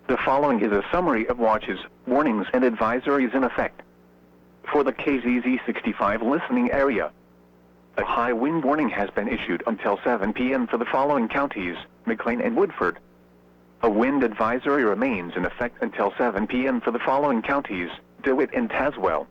The following is a summary of watches, warnings, and advisories in effect. For the KZZ65 listening area, a high wind warning has been issued until 7 p.m. for the following counties, McLean and Woodford. A wind advisory remains in effect until 7 p.m. for the following counties, DeWitt and Tazewell.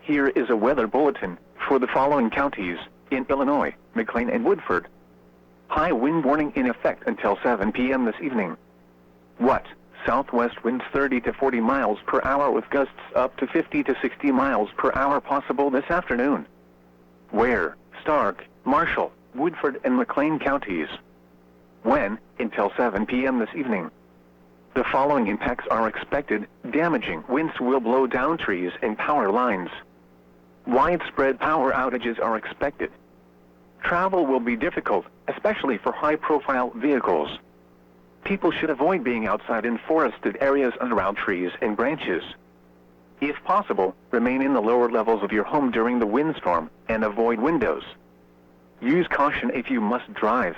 Here is a weather bulletin for the following counties in Illinois, McLean and Woodford. High wind warning in effect until 7 p.m. this evening. What? Southwest winds 30 to 40 miles per hour with gusts up to 50 to 60 miles per hour possible this afternoon. Where? Stark, Marshall, Woodford, and McLean counties. When? Until 7 p.m. this evening. The following impacts are expected. Damaging winds will blow down trees and power lines. Widespread power outages are expected. Travel will be difficult, especially for high-profile vehicles. People should avoid being outside in forested areas and around trees and branches. If possible, remain in the lower levels of your home during the windstorm and avoid windows. Use caution if you must drive.